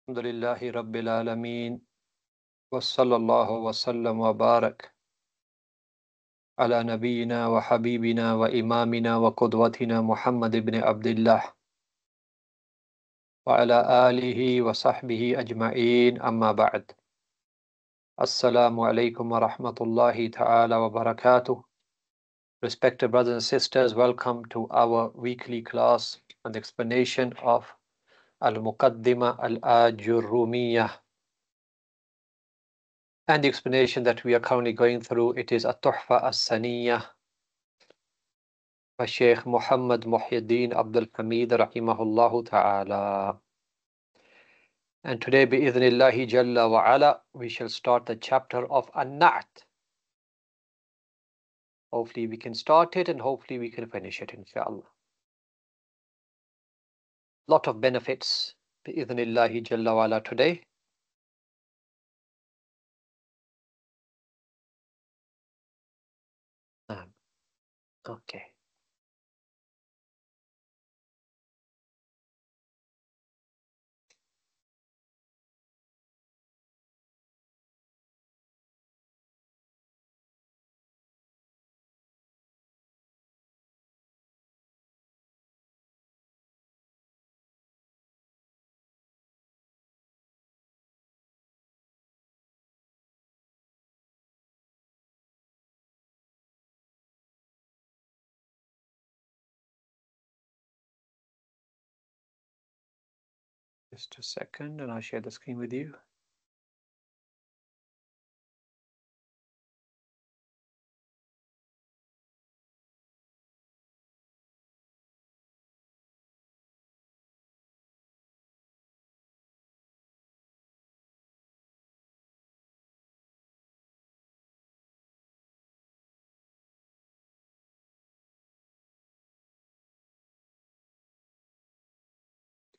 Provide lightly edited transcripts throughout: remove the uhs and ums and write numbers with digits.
Alhamdulillahi Rabbil Alameen wa sallallahu wa sallam wa barak ala nabiyyina wa habibina wa imamina wa qudwatina Muhammad ibn Abdullah wa ala alihi wa sahbihi ajma'een amma ba'd. Assalamu alaikum wa rahmatullahi ta'ala wa barakatuh. Respected brothers and sisters, welcome to our weekly class on the explanation of Al-Muqaddimah Al-Ajurrimiyyah. And the explanation that we are currently going through, it is Al-Tuhfah Al-Sanniyyah by Shaykh Muhammad Muhyiddin Abdul Hamid rahimahullahu ta'ala. And today, bi-idhnillahi jalla wa ala, we shall start the chapter of An-Na'at. Hopefully we can start it and hopefully we can finish it, inshallah. Lot of benefits, bi-idhnillahi jalla wa ala, today. Okay. Just a second and I'll share the screen with you.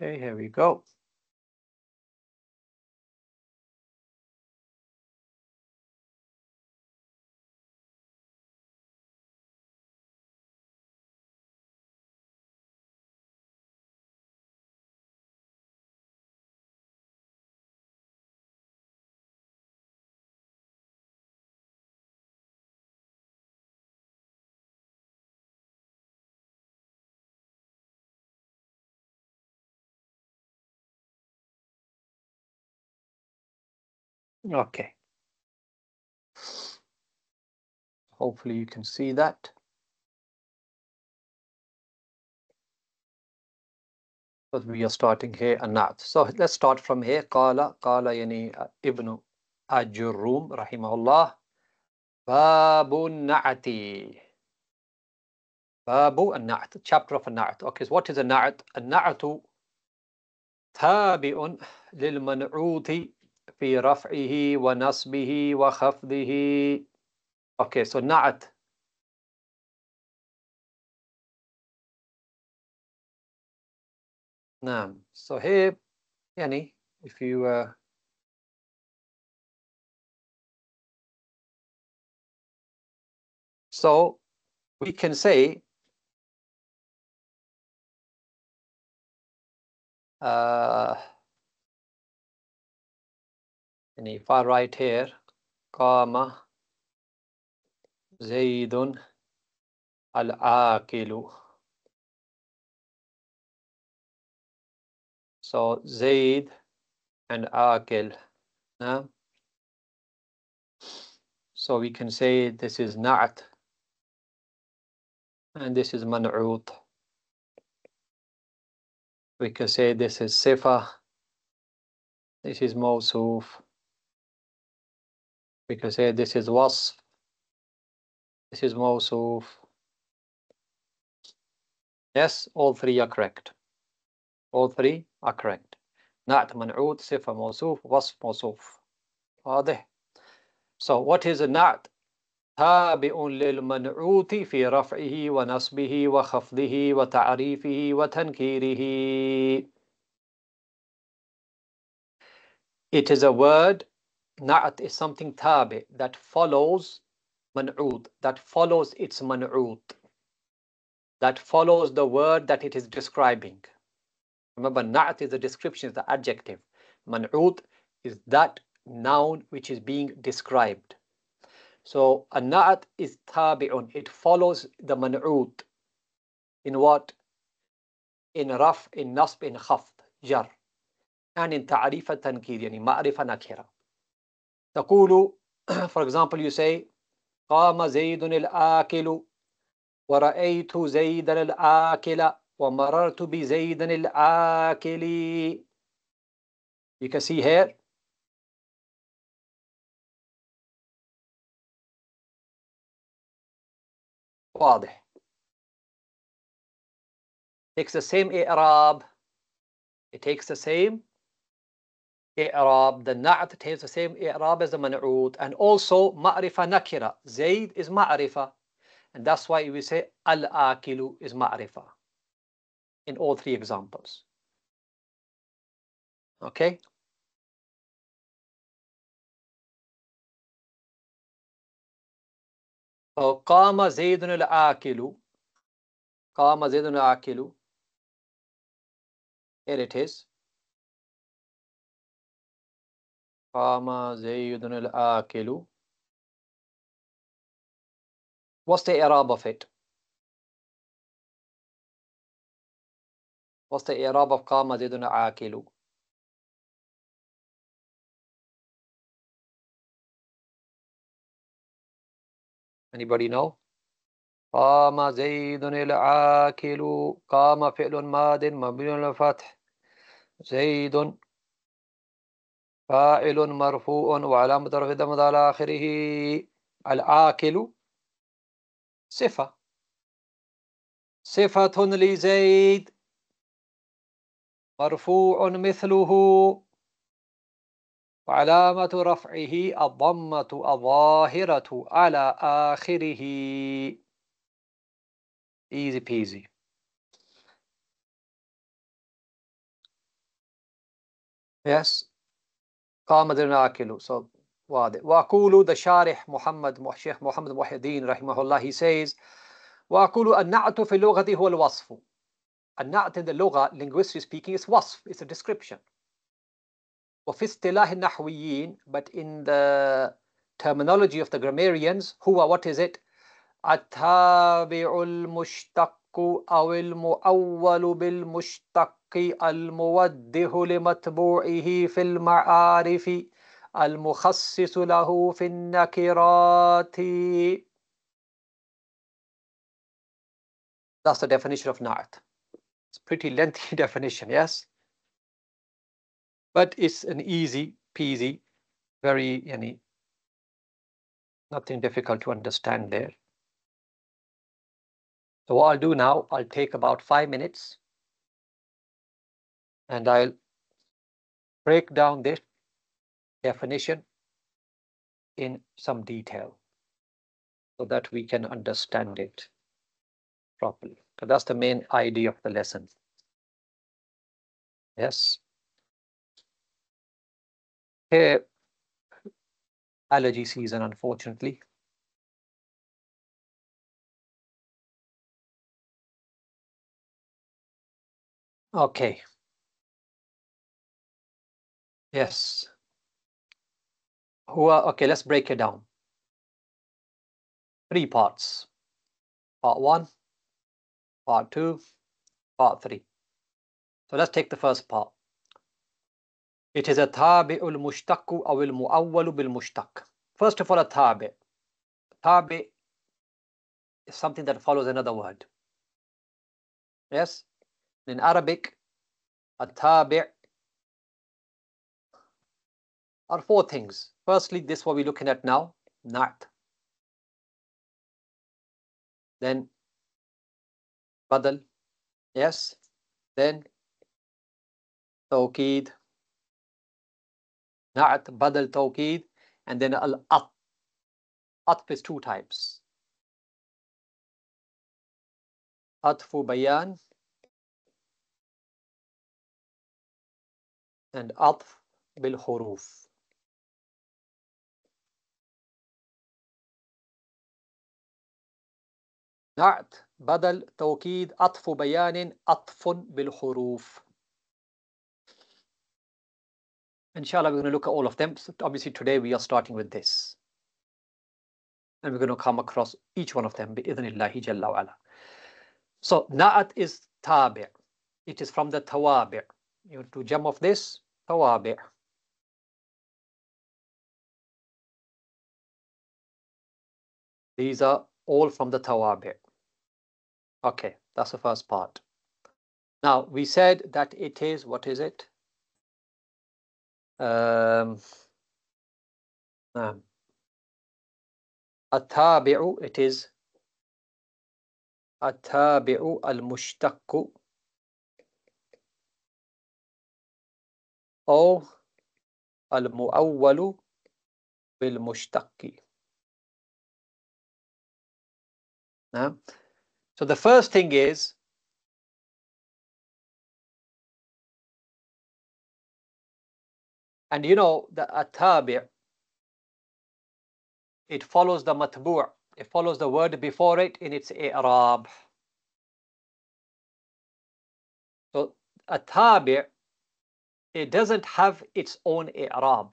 Okay, here we go. Okay. Hopefully you can see that. But we are starting here An-Na'at. So let's start from here. Qala yani Ibn Ājurrum rahimahullah. Babu Na'ati. Babu An-Na'at. Chapter of An-Na'at. Okay, so what is An-Na'at? An-Na'atu tabi'un lil man'uti fi raf'ihi wa nasbihi wa khafdihi. Okay, so Na'at. Naam. So here, yani, if you so we can say and if I write here Qama Zaydun Al-Aqilu. So Zayd and Aqil. So we can say this is Na'at and this is Man'ut. We can say this is Sifa, this is Mawsuf. We can say this is Wasf, this is Mawsuf. Yes, all three are correct. All three are correct. Na'at, Man'ut, Sifa, Mawsuf, Wasf, Mawsuf. واضح. So what is a Na'at? تابع للمنعوت في رفعه ونصبه وخفضه وتعريفه وتنكيره. It is a word. Na'at is something tabi, that follows man'ud, that follows its man'ud, that follows the word that it is describing. Remember, na'at is a description, is the adjective. Man'ud is that noun which is being described. So an-na'at is tabi'un. It follows the man'ud. In what? In raf, in nasb, in khafd, jar. And in ta'rif at-tankir, yani ma'rifa nakira. تقول, for example, you say قام زيد الآكل ورأيت زيدا الآكل ومررت بزيد الآكل. You can see here. واضح. Takes the same i'rab. It takes the same i'rab. The na'at takes the same i'rab as the man'ud. And also ma'rifa nakira. Zayd is ma'rifa. And that's why we say al-akilu is ma'rifa in all three examples. Okay? So qama zaydun al-akilu. Qama zaydun al-akilu. Here it is. Qama zaydun al-akilu. What's the i'rab of it? What's the i'rab of qama zaydun al-akilu? Anybody know? قام زيد العاكل. قام فعل ماض مبني على الفتح. زيد فاعل مرفوع وعلامة رفعه الضمة على آخره. العاكل صفة. صفة لزيد مرفوع مثله وعلامة رفعه الضمة الظاهرة على آخره. Easy peasy. Yes. قام ذو العاكل. So واضح. وأقول the شارح شيخ محمد محي الدين رحمه الله, he says وأقول النعت في اللغة هو الوصف. النعت in the لغة, linguistically speaking, is wasf, it's a description. وفي اصطلاح النحويين, but in the terminology of the grammarians, هو, what is it? التابع المشتق أو المؤول بالمشتق الموده لمتبوعه في المعارف المخصص له في النكرات. That's the definition of na'at. It's a pretty lengthy definition, yes? But it's an easy peasy, very, nothing difficult to understand there. So what I'll do now, I'll take about 5 minutes and I'll break down this definition in some detail so that we can understand it properly. So that's the main idea of the lesson. Yes. Here, allergy season, unfortunately. Okay. Yes. Okay, let's break it down. 3 parts. Part 1, part 2, part 3. So let's take the first part. It is a tabi'ul mushtaqu aw al mu'awwalu bil mushtaq. First of all, a tabi'. Tabi' is something that follows another word. Yes? In Arabic, a tabi' are 4 things. Firstly, this what we're looking at now, na'at. Then badal. Yes? Then tawqeed. Na'at, badal, tawqeed. And then al-atf. Atf is 2 types. Atfu bayan and atf bil huruf. نعت بدل توكيد عطف بيان عطف بالحروف. Inshallah, we're going to look at all of them. So obviously, today we are starting with this. And we're going to come across each one of them bi-idhnillahi jalla wa ala. So, na'at is tabi'. It is from the tawabi'. You have to jump off this, tawabi'. These are all from the tawabi'. Okay, that's the first part. Now, we said that it is, what is it? التابع, it is التابع المشتق أو المؤول بالمشتق. So the first thing is and you know the التابع, it follows the matbu', it follows the word before it in its i'rab. So التابع, it doesn't have its own i'rab.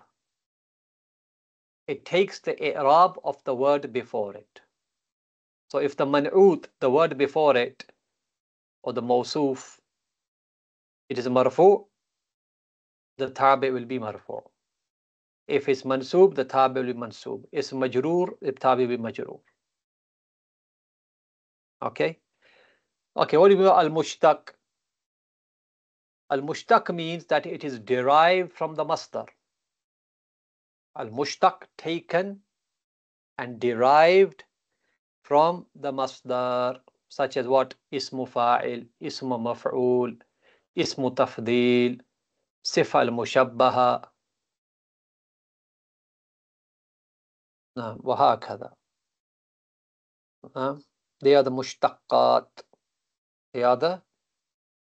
It takes the i'rab of the word before it. So if the man'ut, the word before it, or the mawsuf, it is marfu', the tabi' will be marfu'. If it's mansub, the tabi will be mansub. It's majroor, the tabi will be majroor. Okay? Okay, what do you mean al-mushtaq? Al-mushtaq means that it is derived from the masdar. Al-mushtaq, taken and derived from the masdar, such as what? Ismu fa'il, ismu maf'ul, ismu tafdil, sifa al-mushabbaha. وهكذا. They are the mushtaqat. They are the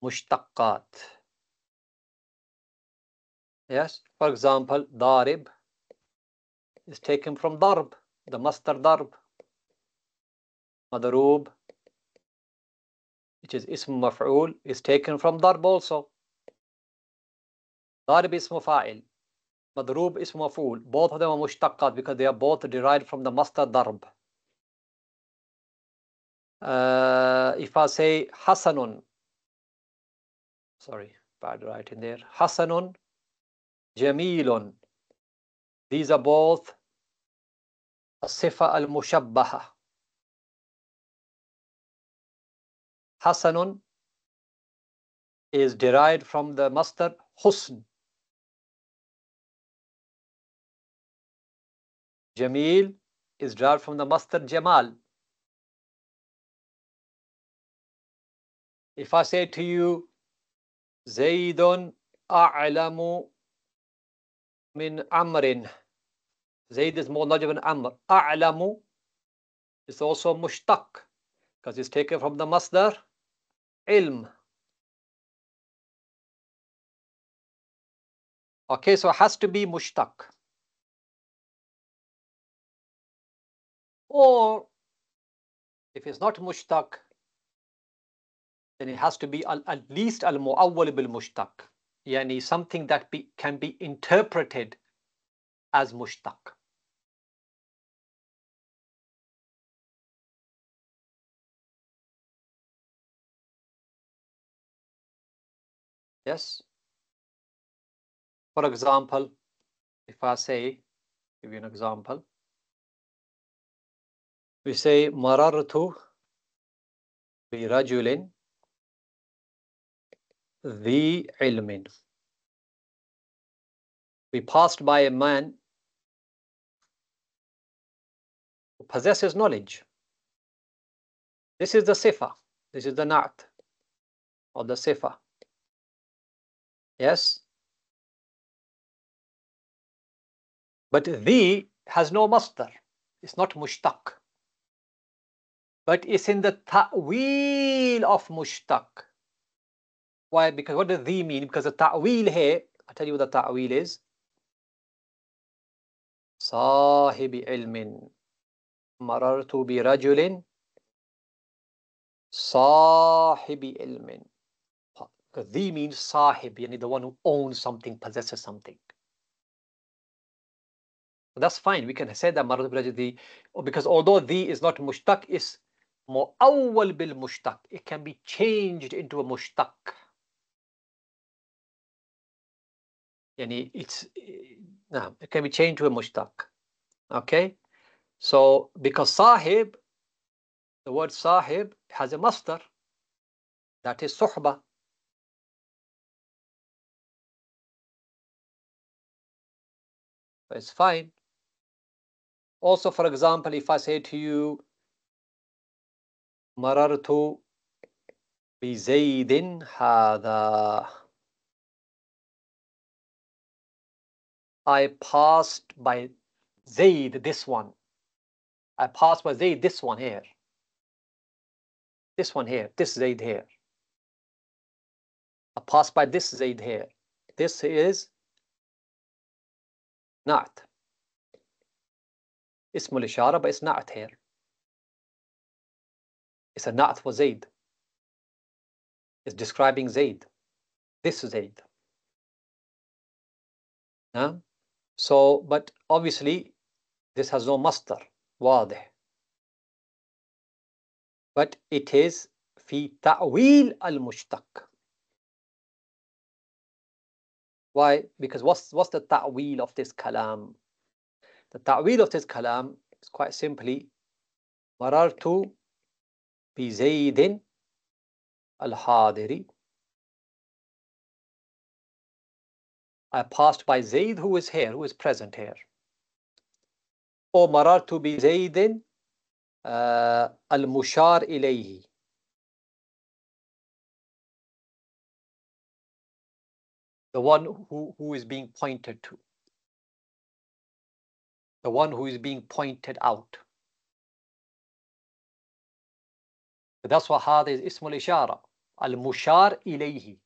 mushtaqat. Yes, for example, darib is taken from darb, the masdar darb. Madroob, which is ism maf'ul, is taken from darb also. Darib ismu fa'il, madroob ism maf'ul. Both of them are mushtaqat because they are both derived from the masdar darb. If I say hasanun, sorry, bad writing there. Hasanun, jamilun. These are both as-sifa al-mushabbaha. Hasanun is derived from the masdar husn. Jamil is derived from the masdar jamal. If I say to you, Zaydun a'lamu min amrin. Zayd is more knowledgeable than Amr. A'lamu is also mushtaq because it's taken from the masdar ilm. Okay, so it has to be mushtaq. Or if it's not mushtaq, then it has to be at least al-mu'awwal bil mushtaq. Yani something that can be interpreted as mushtaq. Yes. For example, if I say, give you an example, we say marartu bi rajulin dhi ilmin. We passed by a man who possesses knowledge. This is the sifa. This is the na'at or the sifa. Yes. But the has no masdar. It's not mushtaq. But it's in the ta'weel of mushtaq. Why? Because what does the mean? Because the ta'weel here, I'll tell you what the ta'weel is. Sahibi ilmin. Marartu bi rajulin. Sahibi ilmin. Because the means sahib, yani the one who owns something, possesses something. So that's fine. We can say that marartu bi-rajuli, because although the is not mushtaq, it's mu'awwal bil mushtaq. It can be changed into a mushtaq. Yani it can be changed to a mushtaq. Okay? So because sahib, the word sahib has a masdar, that is suhba. It's fine. Also, for example, if I say to you, marartu bi zaydin hadha, I passed by Zayd, this one. I passed by Zayd, this one here. This one here, this Zayd here. I passed by this Zayd here. This is na'at. Ismul ishara, but it's na'at here. It's a na'at for Zayd. It's describing Zayd. This is Zayd. So, but obviously, this has no masdar, wadih. But it is fi ta'wil al-mushtaq. Why? Because what's the ta'wil of this kalam? The ta'wil of this kalam is quite simply marartu bi Zaydin al-hadiri. I passed by Zayd, who is here, who is present here. Or marartu bi Zaydin al-mushar ilayhi. The one who is being pointed to. The one who is being pointed out. So that's what hada is ismul ishara. Al-mushar ilayhi.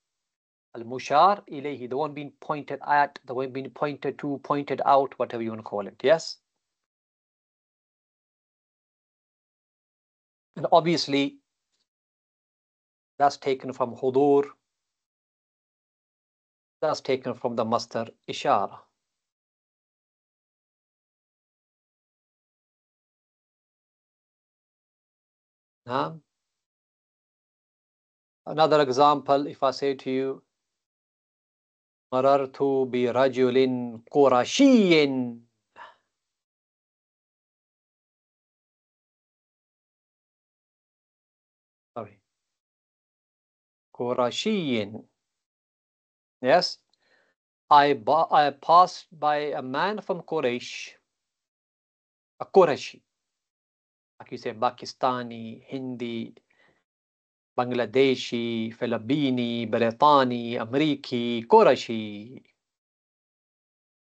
Al-mushar ilayhi, the one being pointed at, the one being pointed to, pointed out, whatever you want to call it. Yes? And obviously, that's taken from hudur. That's taken from the masdar ishara. Another example, if I say to you, marartu bi rajulin qurashiyyin. Sorry. Qurashiyyin. Yes? I passed by a man from Quraysh. A Qurashi. Like you say, Pakistani, Hindi, Bangladeshi, Filipini, Britani, Ameriki, Qurashi.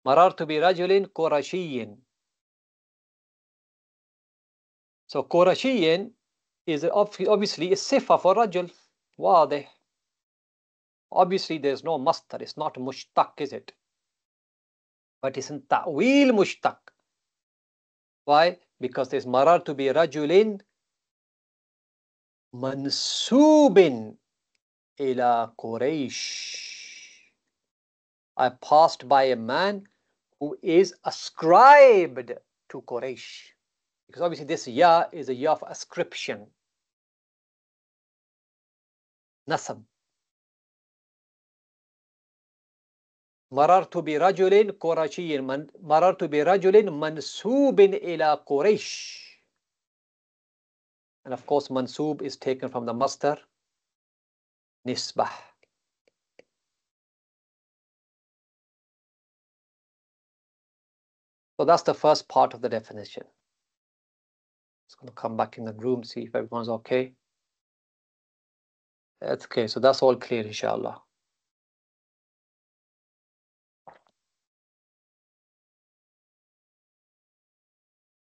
Marartu bi rajulin Qurashiyyin. So Qurashiyyin is obviously a sifa for rajul. Wadih. Obviously there's no mastar, it's not mushtaq, is it? But it's in ta'wil mushtaq. Why? Because there's marartu bi rajulin mansubin ila Quraysh. I passed by a man who is ascribed to Quraysh. Because obviously this ya is a ya of ascription. Nasab. Marartu bi rajulin Qurashiyyin. Marartu bi rajulin mansubin ila Quraysh. And of course, mansub is taken from the masdar nisbah. So that's the first part of the definition. Just going to come back in the room, see if everyone's okay. That's okay. So that's all clear, inshallah.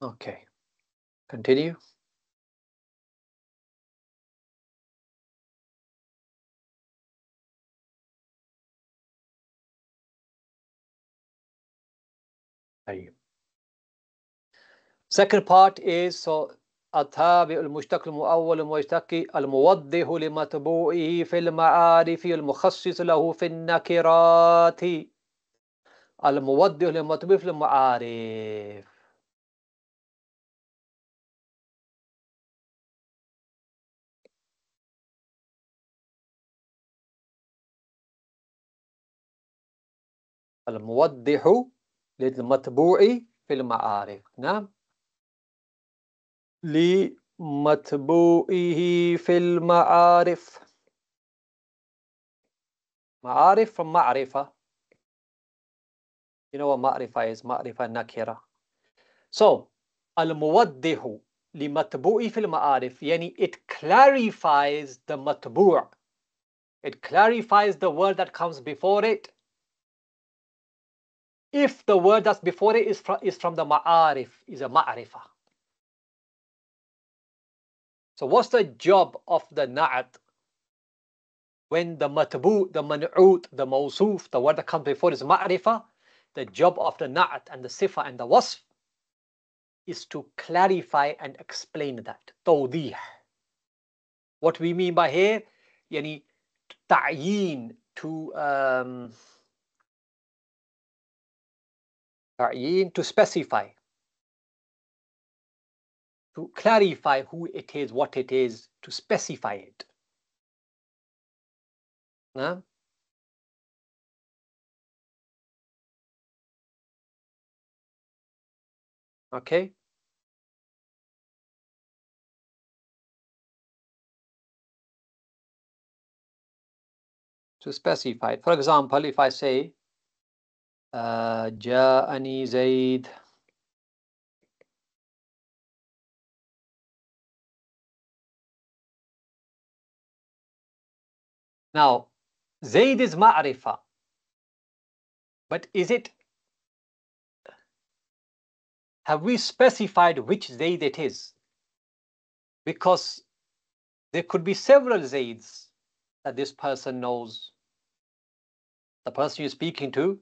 Okay. Continue. Second part is so التابع المشتق المؤول المشتق الموضح لمتبوعه في المعارف المخصص له في النكرات الموضح للمطبوع في المعارف. الموضح للمطبوع في المعارف. نعم، لمطبوعه في المعارف. معارف from معرفة. You know what معرفة is? معرفة نكرة. So الموضح لمطبوعه في المعارف يعني it clarifies the مطبوع. It clarifies the word that comes before it. If the word that's before it is from the ma'arif, is a ma'rifah. So what's the job of the na'at? When the matbu, the man'ut, the mawsuf, the word that comes before is ma'rifah, the job of the na'at and the sifa and the wasf is to clarify and explain that. Tawdih. What we mean by here, yani ta'yin, to specify, to clarify who it is, what it is, to specify it. Nah? Okay. To specify it. For example, if I say جاءني زيد, now Zayd is ma'rifah, but have we specified which Zayd it is? Because there could be several Zayds that this person knows. The person you're speaking to,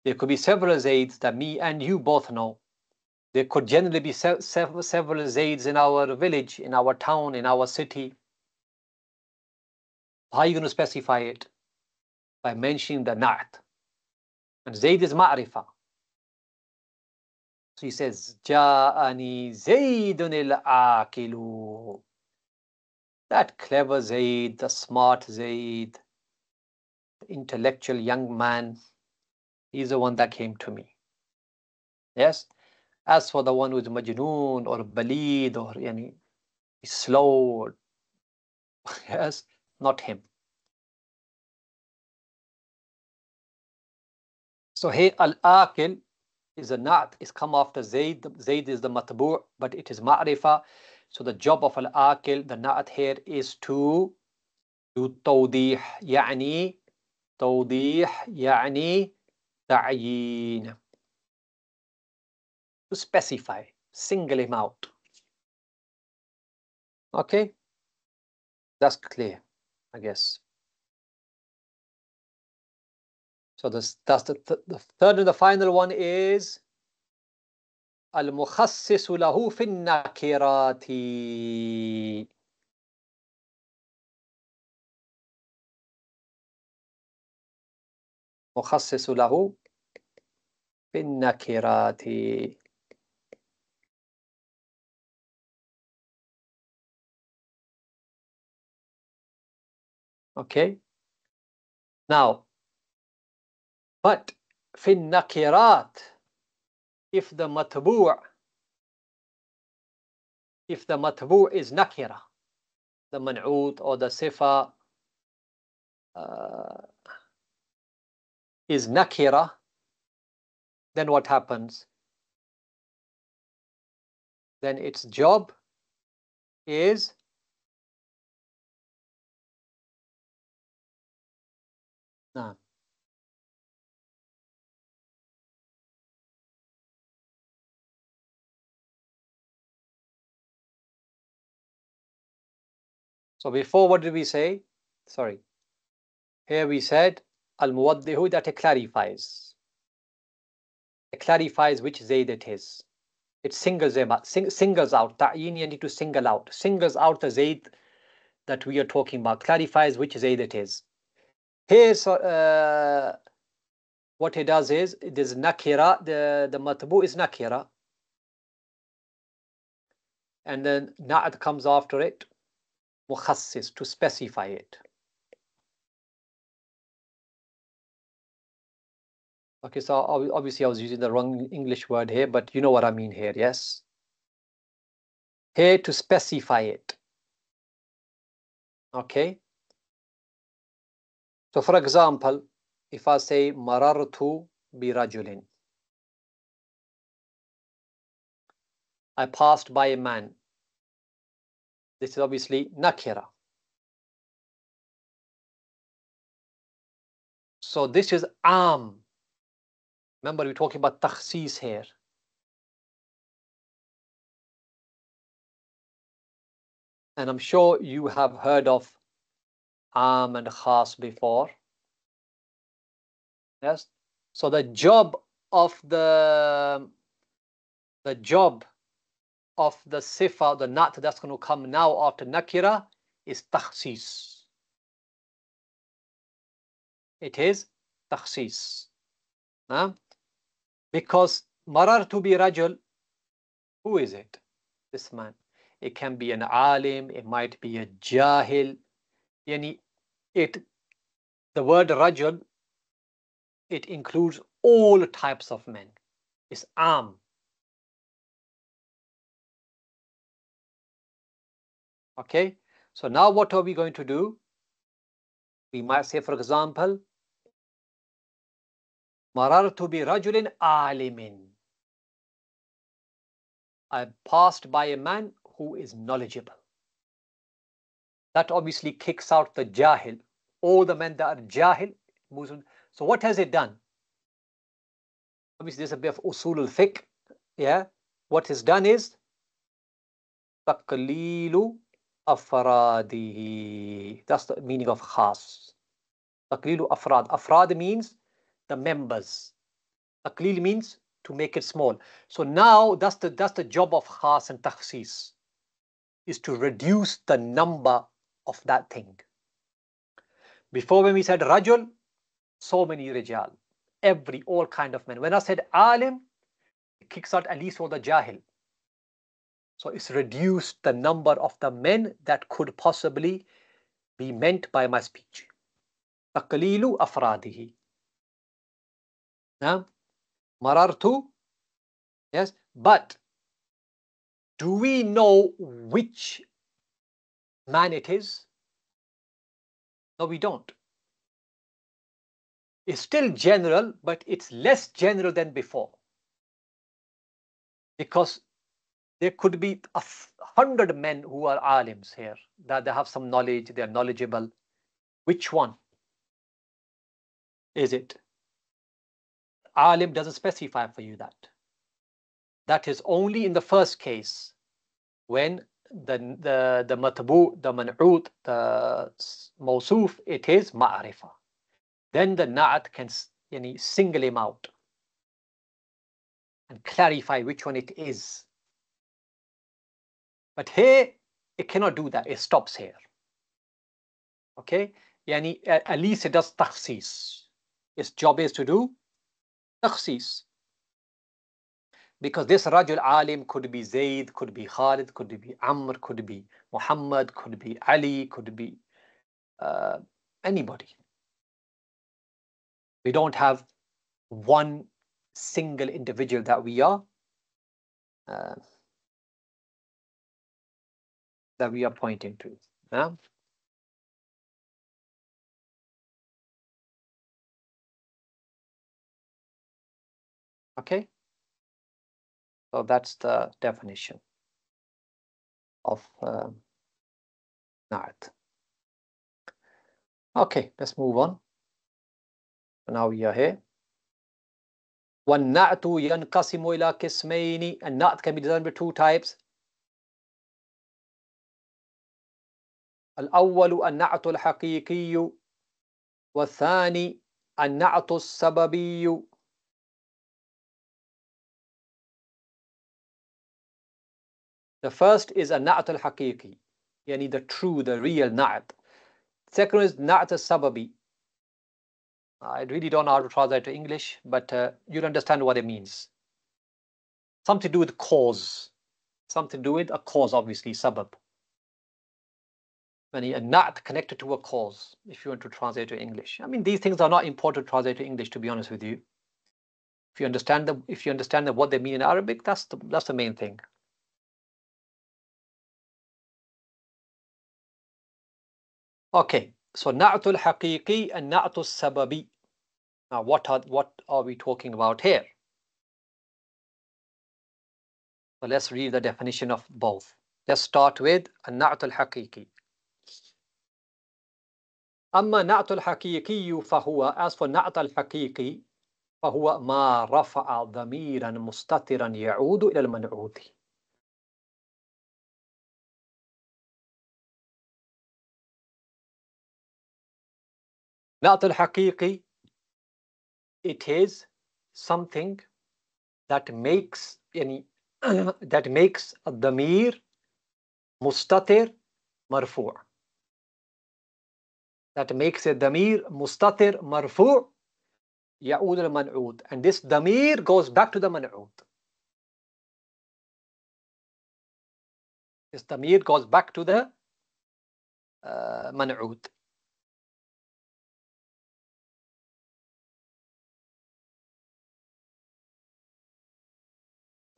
there could be several Zayds that me and you both know. There could generally be several Zayds in our village, in our town, in our city. How are you going to specify it? By mentioning the na'at. And Zayd is ma'rifah. So he says, Ja'ani Zaydun al-Aqilu. That clever Zayd, the smart Zayd, the intellectual young man, he's the one that came to me. Yes? As for the one who's majnoon or balid or yani, slow, yes, not him. So here al-Aqil is a na'at, is come after Zayd. Zayd is the matbu', but it is ma'rifah. So the job of al-Aqil, the na'at here, is to do tawdih, يعني توضيح يعني تعيين, to specify, single him out. Okay, that's clear, I guess. So that's the third and the final one is المخصص له في النكرات. مخصص له في النكرات. Okay. Now, but في النكرات, if the matbu' is nakira, the man'ut or the sifa is nakira, then what happens? Then its job is nah. So before, what did we say? Sorry. Here we said al-muwaddihu, that it clarifies. It clarifies which Zayd it is. It singles out. Ta'yin, you need to single out. Singles out the Zayd that we are talking about. Clarifies which Zayd it is. Here's what it does is, it is nakira, the matbu is nakira, and then na'at comes after it, mukhassis, to specify it. Okay, so obviously I was using the wrong English word here, but you know what I mean here, yes? Here to specify it. Okay? So for example, if I say marartu bi rajulin, I passed by a man. This is obviously nakira. So this is am. Remember, we're talking about takhsis here. And I'm sure you have heard of am and khas before. Yes. So the job of the sifa, the nat that's going to come now after nakira, is takhsis. It is takhsis. Because marartu bi rajul, who is it? This man. It can be an alim, it might be a jahil. The word rajul, it includes all types of men. It's am. Okay, so now what are we going to do? We might say, for example, marartu bi rajulin alimin. I passed by a man who is knowledgeable. That obviously kicks out the jahil. All the men that are jahil. So what has it done? Obviously, there's a bit of usul al-fiqh. Yeah. What it's done is taqlilu afradihi. That's the meaning of khas. Taqlilu afrad. Afrad means the members. Taqlil means to make it small. So now that's the job of khas and takhsis, is to reduce the number of that thing. Before, when we said rajul, so many rijal, all kind of men. When I said alim, it kicks out at least all the jahil. So it's reduced the number of the men that could possibly be meant by my speech. Taqlilu afradihi. Now, marartu, yes, but do we know which man it is? No, we don't. It's still general, but it's less general than before. Because there could be 100 men who are alims here, that they have some knowledge, they are knowledgeable. Which one is it? Alim doesn't specify for you that. That is only in the first case, when the matbu, the man'ud, the mawsuf, it is ma'rifah. Then the na'at can single him out and clarify which one it is. But here, it cannot do that. It stops here. Okay? At least it does takhsis. Its job is to do takhsis. Because this rajul alim could be Zayd, could be Khalid, could be Amr, could be Muhammad, could be Ali, could be anybody. We don't have one single individual that we are pointing to. Yeah? Okay? So that's the definition of na'at. Okay, let's move on. So now we are here. وَالنَّعْتُ يَنْقَسِمُ إِلَى قِسْمَيْنِ. And na'at can be done by two types. الأول النعت الحقيقي والثاني النعت السببي. The first is a na'at al-haqiqi, the true, the real na'at. Second is na'at al-sababi. I really don't know how to translate to English, but you'll understand what it means. Something to do with cause. Something to do with a cause, obviously, sabab. A na'at connected to a cause, if you want to translate to English. I mean, these things are not important to translate to English, to be honest with you. If you understand what they mean in Arabic, that's the main thing. Okay, so na'tul haqiqi and na'tul sababi. Now, what are we talking about here? So let's read the definition of both. Let's start with na'tul haqiqi. أما نعت الحقيقي فهو, as for نعت الحقيقي, فهو ما رفع ضميرا مستترا يعود إلى المنعوت. نعت الحقيقي, it is something that makes that makes الضمير مستتر مرفوع. That makes a damir mustatir marfu' ya'ud al-man'ud. And this damir goes back to the man'ud. This damir goes back to the man'ud.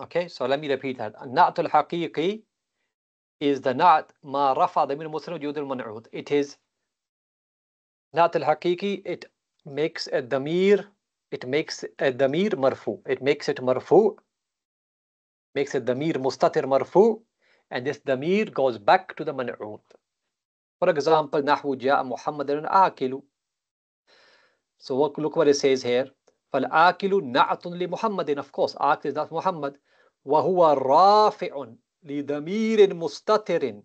Okay, so let me repeat that. Na'at al-haqiqi is the na'at ma rafa damir muslim ya'ud al-man'ud. It is na'at al-haqiqi, it makes a damir marfu'. It makes it marfu', makes a damir mustatir marfu', and this damir goes back to the man'ud. For example, نحو جاء محمد آكل. So look what it says here. فالآكل نعت لمحمد. Of course, آكل is not Muhammad. وهو رافع لضمير مستتر.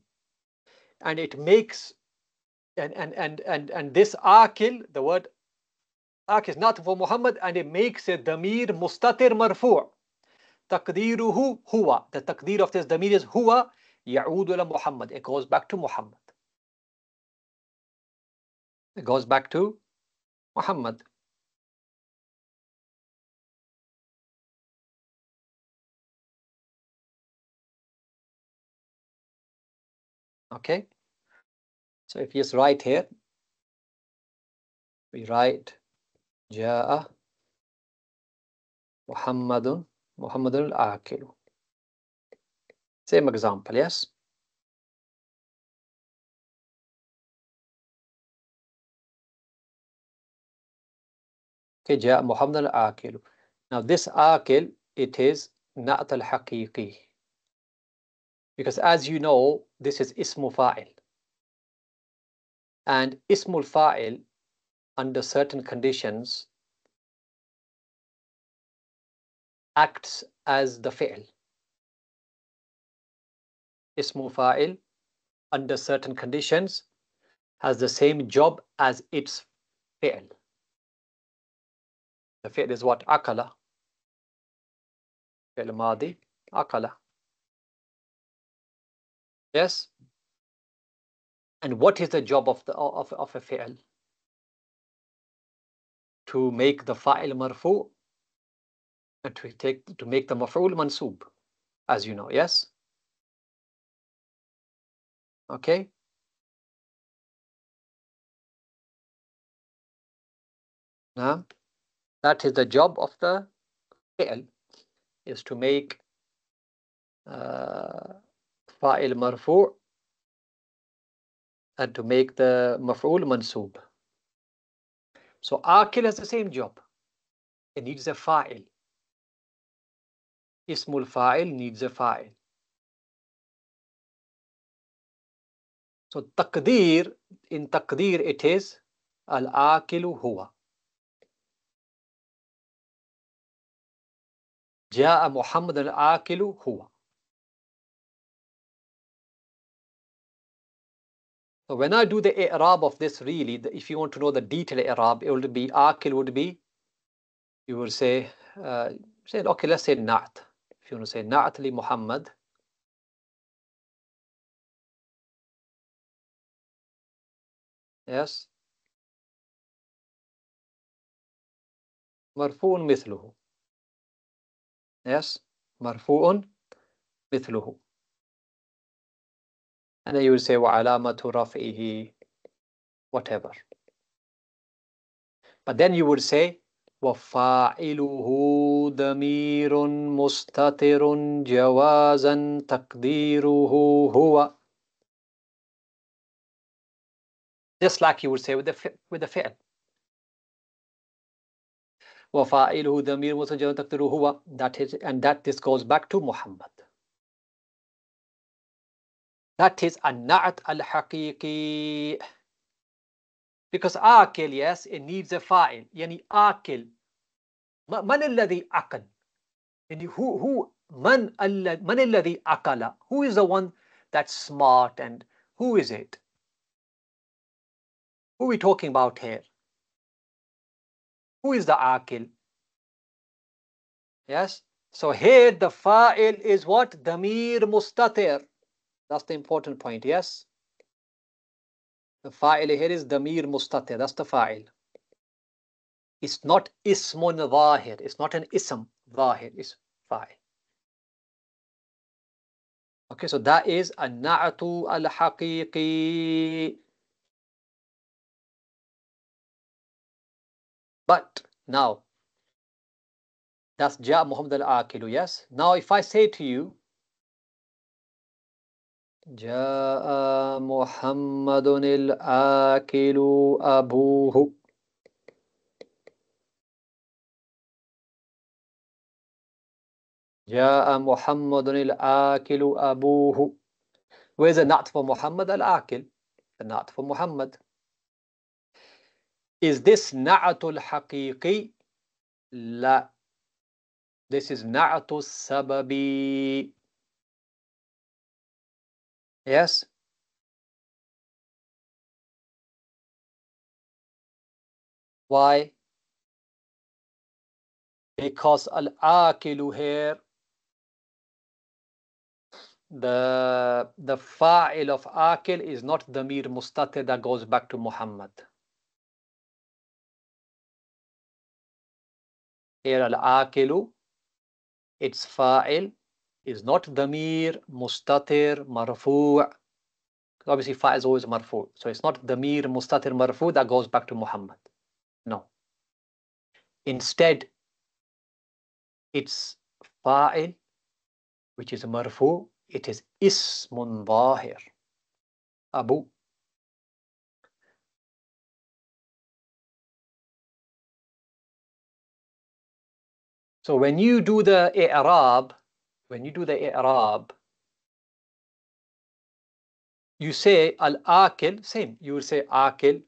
And it makes and this آكل, the word آكل is not for Muhammad, and it makes a ضمير مستتر مرفوع. تقديره هو. The تقدير of this ضمير is هو يعود إلى محمد. It goes back to Muhammad. It goes back to Muhammad. Okay. So if you just write here, we write جاء محمد الآكل. Same example, yes? Okay, جاء محمد الآكل. Now this آكل, it is نعت الحقيقي. Because as you know, this is اسم فاعل. And اسم الفاعل, under certain conditions, acts as the fi'l. اسم فاعل, under certain conditions, has the same job as its fi'l. The fi'l is what? أكل. فعل ماضي أكل. Yes? And what is the job of a fi'l? To make the fa'il marfu' and to make the maf'ul mansub, as you know, yes? Okay? Now, that is the job of the fi'l, is to make fa'il marfu' and to make the maf'ul mansub. So akil has the same job. It needs a fa'il. Ismul fa'il needs a fa'il. So taqdeer, in taqdeer it is al-akilu huwa. جاء محمد الآكل هو. So when I do the i'rab of this, really, if you want to know the detailed i'rab, it would be akil would be, you would say, okay, let's say na'at. If you want to say na'at li Muhammad, yes, مرفوع مثله. Yes, مرفوع مثله. And then you will say وعلامة رفعه whatever. But then you would say وفاعله ضمير مستتر جوازا تقديره هو. Just like you would say with the fi'l. وفاعله ضمير مستتر جوازا تقديره هو. That is, and that this goes back to Muhammad. That is النعت الحقيقي. Because آكل, yes, it needs a fa'il. يعني آكل. من الذي أكل? يعني who من الذي أكل? Who is the one that's smart, and who is it? Who are we talking about here? Who is the akil? Yes. So here the fa'il is what? Damir mustatir. That's the important point. Yes. The fa'il here is damir mustatir. That's the fa'il. It's not ismun zahir. It's not an ism zahir. It's fa'il. Okay, so that is an-na'tu al-haqiqi. But now, that's Ja Muhammad al-Akilu, yes? Now if I say to you, Ja Muhammadun al-Akilu abuhu. Ja Muhammadun al-Akilu abuhu. Where's the na'at for Muhammad al-Akil? The na'at for Muhammad. Is this na'atul haqiqi? La. This is na'atul sababi. Yes? Why? Because al-Akilu here, the fa'il of Akil is not Damir Mustatir that goes back to Muhammad. Here al-Akilu, its fa'il is not Damir Mustatir Marfu'. Obviously fa'il is always Marfu'. So it's not Damir Mustatir Marfu' that goes back to Muhammad. No. Instead, it's fa'il, which is Marfu'. It is Ismun Zahir. Abu. So when you do the i'rab, you say al-akil, same. You will say akil,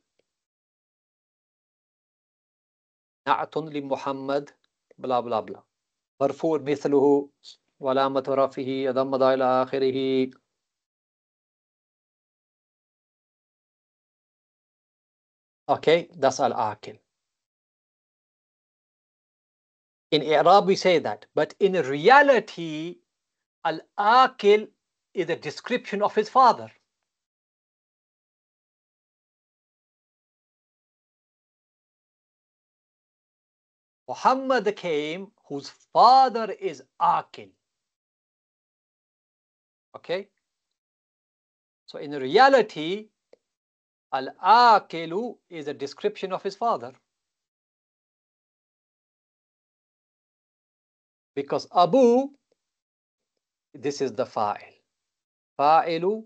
na'atun li Muhammad, blah blah blah. Marfu' mithluhu, walamat rafihi, adamma ila akhirih. Okay, that's al-akil. In i'rab we say that, but in reality, al-akil is a description of his father. Muhammad came, whose father is Akil. Okay? So in reality, Al-Akilu is a description of his father. Because Abu, this is the fa'il. Fa'ilu,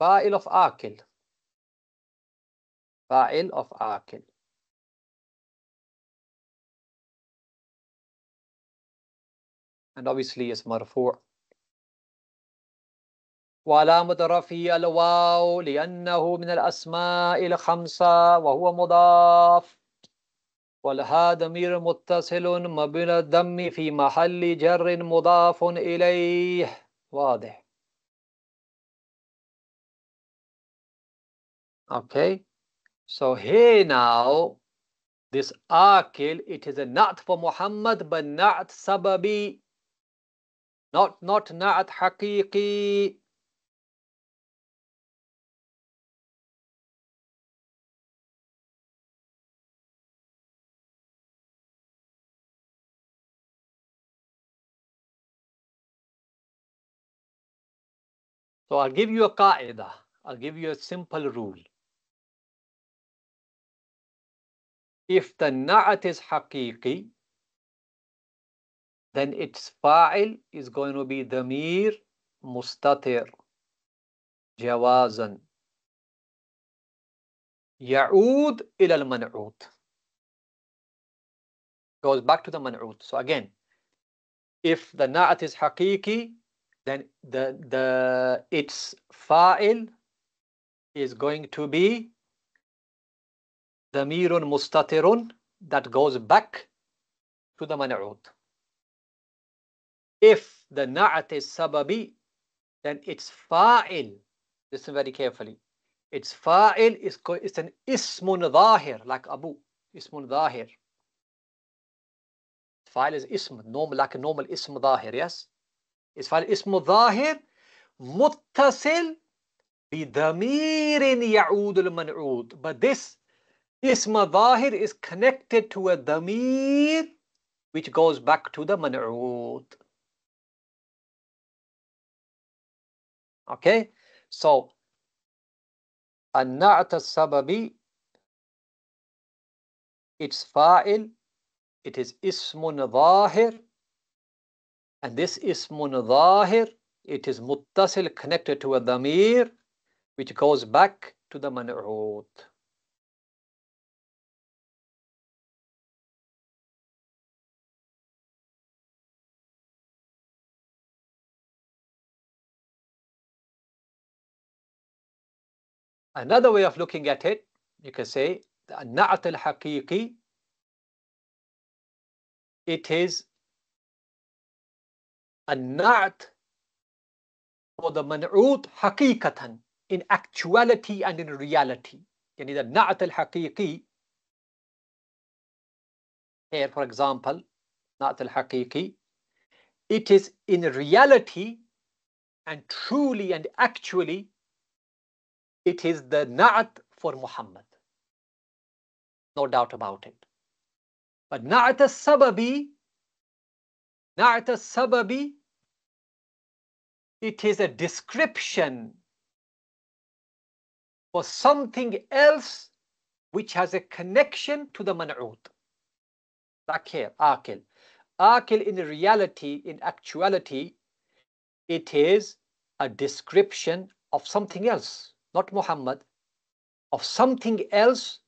fa'il of Akil. Fa'il of Akil. And obviously it's marfu'. وعلامة رفعه الواو لأنه من الأسماء الخمسة وهو مضاف. والها ضمير متصل مبني الضم في محل جر مضاف إليه. واضح. Okay. So here now, this Akil, it is a na'at for Muhammad, but na'at sababi, not na'at haqiqi. So I'll give you a qaida. I'll give you a simple rule. If the na'at is haqiqi, then its fa'il is going to be damir mustatir jawazan ya'ud ila al-man'ud. Goes back to the man'ud. So again, if the na'at is haqiqi, then its fa'il is going to be damirun mustatirun, that goes back to the man'ud. If the na'at is sababi, then its fa'il, listen very carefully, its fa'il is an ismun dhahir, like Abu, ismun dhahir. Fa'il is ism, normal, like a normal ism dhahir, yes? Its fa'il ism dhahir muttasil bi damirin ya'ud al-man'ud. But this ism dhahir is connected to a damir which goes back to the man'ud. Okay, so an-na'at as-sababi, its fa'il, it is ismun dhahir, and this ismun dhahir, it is muttasil, connected to a damir which goes back to the man'ud. Another way of looking at it, you can say the na'at al-haqiqi, it is a na'at for the man'ud haqiqatan, in actuality and in reality. Yani the na'at al-haqiqi, here for example, na'at al-haqiqi, it is in reality and truly and actually, it is the na'at for Muhammad. No doubt about it. But na'at as-sababi, it is a description for something else which has a connection to the man'ud. Like here, akil. Akil in reality, in actuality, it is a description of something else, not Muhammad, of something else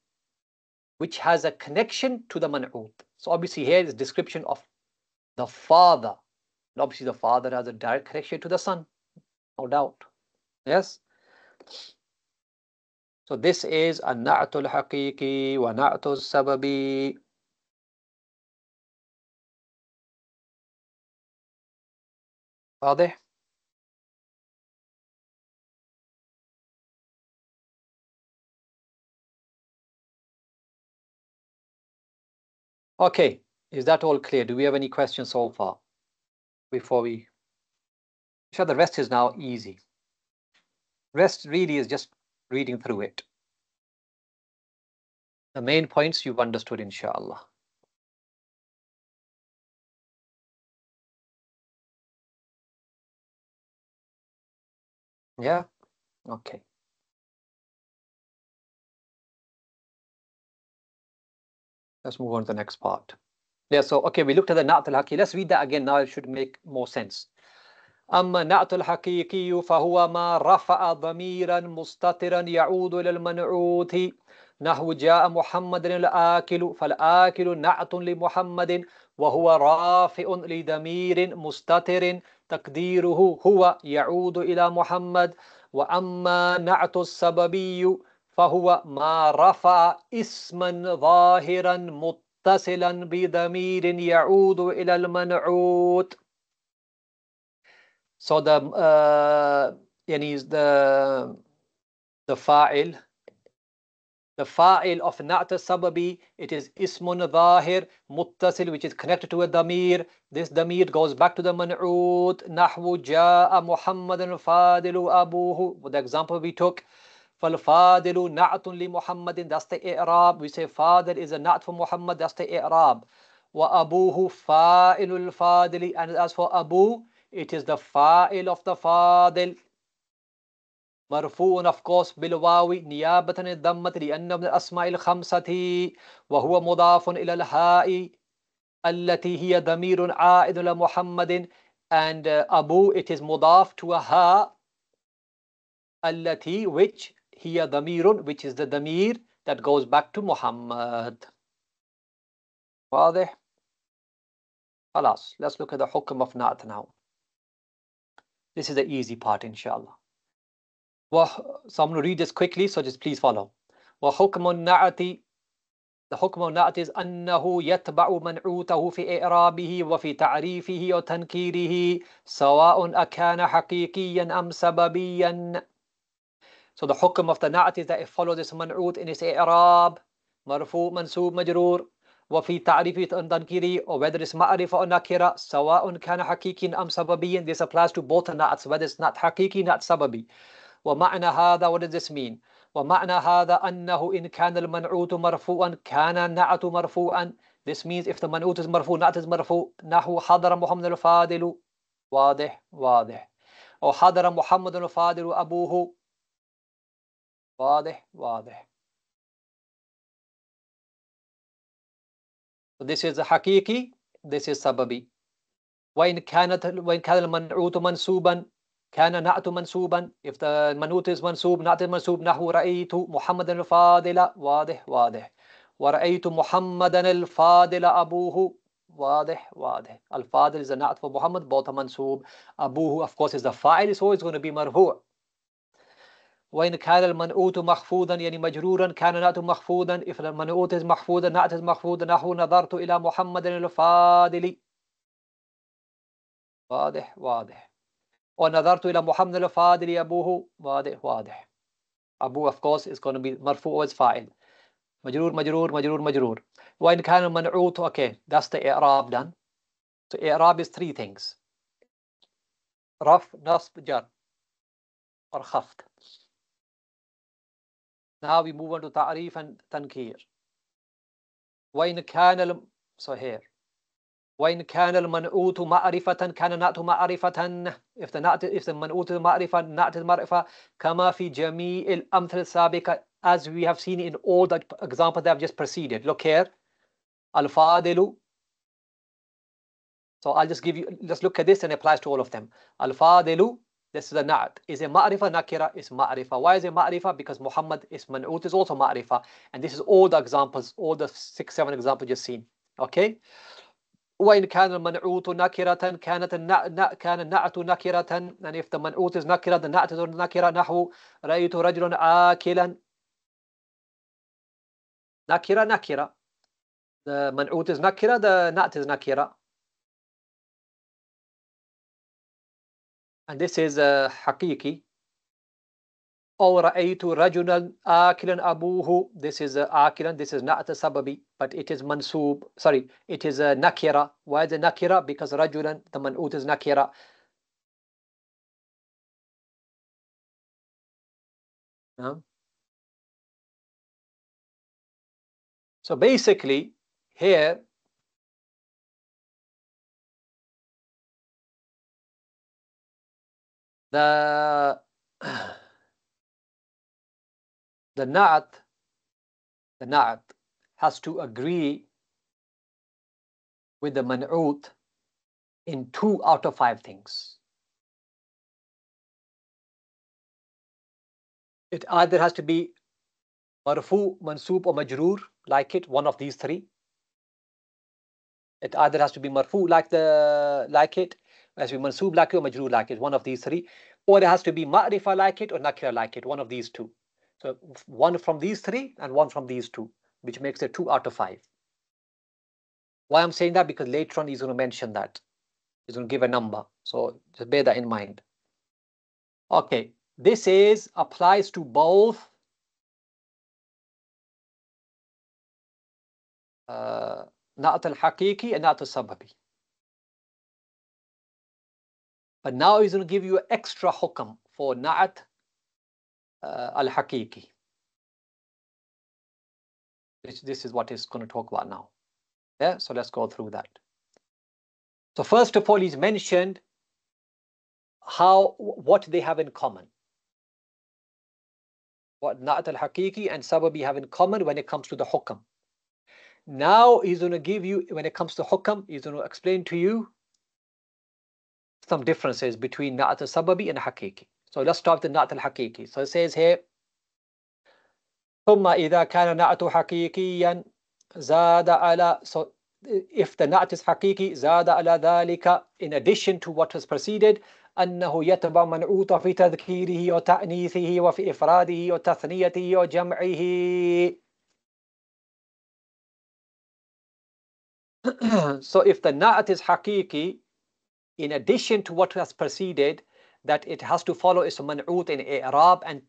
which has a connection to the man'ud. So obviously here is description of the father. And obviously the father has a direct connection to the son, no doubt. Yes? So this is an-na'tul haqiqi wa na'tul sababi. واضح? Okay, is that all clear? Do we have any questions so far? Before we... Sure, the rest is now easy. Rest really is just reading through it. The main points you've understood, inshallah. Yeah? Okay. Let's move on to the next part. Yeah, so, okay, we looked at the na'at al-haqi. Let's read that again now. It should make more sense. أما نعت الحقيقي فهو ما رفع ضميرا مستترا يعود إلى المنعوت نحو جاء محمد الآكل فالآكل نعت لمحمد وهو رافع لضمير مستتر تقديره هو يعود إلى محمد. وأما نعت السببي فهو ما رفع اسما ظاهرا متصلا بضمير يعود إلى المنعوت. So the fa'il of na'at sababi, it is ismun dhahir muttasil, which is connected to a damir. This damir goes back to the man'ud. Nahwu ja'a Muhammadan fadilu abuhu. The example we took, fal fadilu na'atun li Muhammadin, that's the i'rab. We say fadil is a na'at for Muhammad, that's the i'rab. Wa abuhu fa'ilul fadili, and as for abu, it is the fa'il of the fadil. مرفوع of course بالواو نيابة عن الضمة لأنه من الأسماء الخمسة وهو مضاف إلى الهاء التي هي ضمير عائد إلى محمد and Abu it is مضاف to a ha التي which هي ضمير which is the ضمير that goes back to Muhammad. واضح؟ خلاص. Let's look at the حكم of نعت now. This is the easy part inshallah. So I'm going to read this quickly, so just please follow. وحكم النعت The حكم النعت is أنه يتبع منعوته في إعرابه وفي تعريفه وتنكيره سواء أكان حقيقيا أم سببيا. So the حكم of the نعت is that it follows this منعوت in its إعراب مرفوع منصوب مجرور وفي تعريفه وتنكيره or whether it's معرفة or نكرة سواء كان حقيقيا أم سببيا. This applies to both the نعts whether it's not حقيقي not سببي. ومعنى هذا what does this mean? ومعنى هذا أنه إن كان المنعوت مرفوعا كان النعت مرفوعا. This means if the منعوت is مرفوع نعت is مرفوع نحو حضر محمد الفاضل. واضح واضح. أو حضر محمد الفاضل أبوه. واضح واضح. So this is حقيقي, this is سببي. وإن كان المنعوت منصوبا كان نعت منصوبا. If the منعوت is منصوب نعت منصوب نحو رأيت محمد الفاضل. واضح واضح. ورأيت محمدا الفاضل أبوه. واضح واضح. الفاضل is a نعت for Muhammad, both are منصوب. أبوه of course is the fa'il, so it's going to be مرفوع. وإن كان المنعوت مخفوضا يعني مجرورا كان نعت مخفوضا. If the منعوت is مخفوضا نعت is مخفوضا نحو نظرت إلى محمد الفاضل. واضح واضح. ونظرت إلى محمد الفاضل أبوه. واضح واضح. أبوه of course is going to be مرفوع as فاعل. مجرور مجرور مجرور مجرور. وإن كان المنعوت okay that's the إعراب done. So إعراب is three things. رفع نصب جر or خفض. Now we move on to تعريف and تنكير. وإن كان so here وإن كان المنعوت معرفة كان نعت معرفة. if the منعوت معرفة نعت معرفة كما في جميع الأمثلة السابقة as we have seen in all the examples that have just preceded. Look here. الفاضل. So I'll just give you, let's look at this and it applies to all of them. الفاضل, this is a na'at. Is a ma'rifa nakira? Is ma'rifa. Why is it ma'rifa? Because Muhammad is man'ut is also ma'rifa. And this is all the examples, all the 6-7 examples you've seen. Okay? وإن كان المنعوت نكرة كان النعت نكرة. And if the منعوت is نكرة, the نعت is نكرة. نحو رأيت رجلا آكلا. نكرة نكرة. The منعوت is نكرة, the نعت is نكرة. And this is حقيقي. أو رأيت رجلا آكلا أبوه. This is آكلا, this is نعت سببي, but it is منصوب. Sorry, it is نكرة. Why is it نكرة? Because رجلا, the منعوت is نكرة. So basically, here, the na'at has to agree with the man'ut in 2 out of 5 things. It either has to be marfu, mansoob or majroor, like it, one of these 3. It either has to be marfu like it, has to be mansoob like it, or majroor like it, one of these 3. Or it has to be ma'rifa like it or nakira like it, one of these 2. So one from these 3 and one from these 2, which makes it 2 out of 5. Why I'm saying that? Because later on he's going to mention that. He's going to give a number. So just bear that in mind. Okay, this applies to both na'at al-haqiqi and na'at al-sababi. But now he's going to give you an extra hukam for na'at al-haqiqi. This is what he's going to talk about now. Yeah, so let's go through that. So first of all, he's mentioned what they have in common. what Na'at al-Haqiqi and Sababi have in common when it comes to the hukam. Now he's going to give you, when it comes to hukam, he's going to explain to you some differences between Na'at al-Sababi and Haqiqi. So let's start with Na'at al-Haqiqi. So it says here, ثم إذا كان نعت حقيقيا زاد على, so if the na'at is حقيقي زاد على ذلك, in addition to what was preceded, أنه يتبع منعوت في تذكيره وتأنيثه وفي إفراده وتثنيته وجمعه. So if the na'at is حقيقي, in addition to what has preceded, that it has to follow ism man'ut in i'rab and